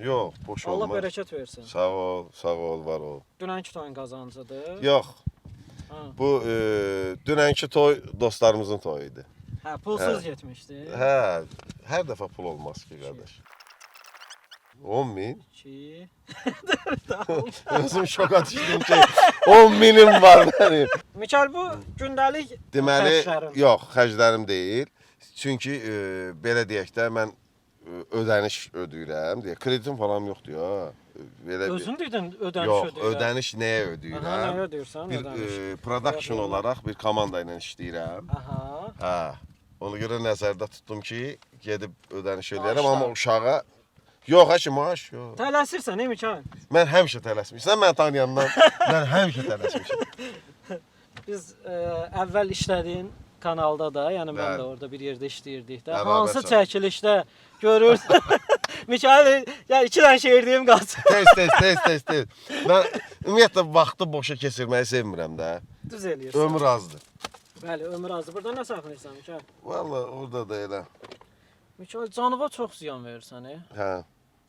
Yox, boş olmaz. Allah bərəkət versin. Sağ ol, var ol. Dünənki toyun qazancıdır. Yox, Ha. bu dünənki toy dostlarımızın toyuydu. Hə, pulsuz getmişdi. Hə, hər dəfə pul olmaz ki, qardaş. 10.000? 2. Özüm şoka düşdüm ki, 10.000'im var mənim. Mikael, bu gündəlik Deməli, xərclərin. yox, xərclərim deyil. Çünki belə deyək də, mən ödəniş ödəyirəm. Kreditim falan yoxdur ya. Belə Özün dedin ödəniş yox, ödəyirəm. ödəniş nəyə Aha, ödəyirəm? nəyə ödəyirsən? Bir Ödəniş. production olaraq bir komanda ilə işləyirəm. Aha. Hə. Ona görə nəzərdə tutdum ki, gedib ödəniş edərəm, Maaşlar. amma uşağa yox, həkim maaş yox. Tələsirsən, Mikael? Mən həmişə tələsmişəm. Sən məni tanıyandan mən həmişə tələsmişəm. Biz əvvəl işlədiyin kanalda da, yəni mən Bəli. də orada bir yerdə işləyirdik də. Bərabər Hansı çək. çəkilişdə görürsən? Mikael, ya 2 dənə şeir deyim qalsın. Tez. Mən ümumiyyətlə vaxtı boşa keçirməyi sevmirəm də. Düz eləyirsən. Ömür azdır. Bəli, ömür azdır. Burada nə saxlayırsan Mikael? Valla orada da elə. Mikael, canıva çox ziyan verirsən, Hə.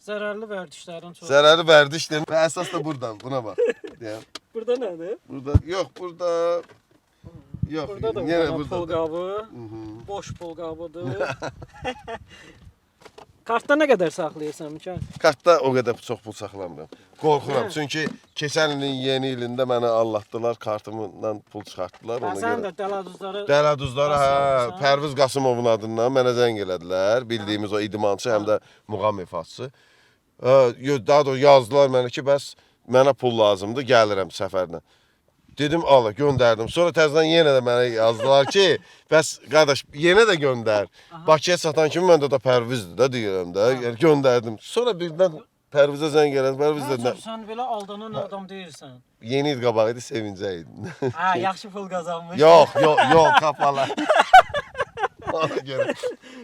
Zərərli vərdişlərin çox. Zərəri vərdişdir. Və əsas da buradan, buna bax. Deyəm. Burada nədir? Burada yox, Burada da yenə pul burada. qabı, boş pul qabıdır. Kartda nə qədər saxlayırsan Mikael? Kartda o qədər çox pul saxlamıram. Qorxuram, çünki keçən ilin yeni ilində mənə allatdılar, kartımdan pul çıxartdılar. Ona Sən görə də dələduzları Dələduzlara, hə, Basmamışsan. Pərviz Qasımovun adından mənə zəng elədilər. Bildiyimiz o idmançı, həm də muğam ifaçısı. Daha doğrusu yazdılar mənə ki, bəs mənə pul lazımdır, gəlirəm səfərlə. Dedim, ala, göndərdim. Sonra təzədən yenə də mənə yazdılar ki, bəs qardaş, yenə də göndər. Bakıya çatan kimi məndə də Pərvizdir də deyirəm də. Yəni göndərdim. Sonra birdən Pərvizə zəng elədi. Pərviz dedi, sən belə aldanan adam deyilsən. yeni il qabağı idi, sevincə idi. Hə, yaxşı pul qazanmış. Yox, kapalı. Ona görə.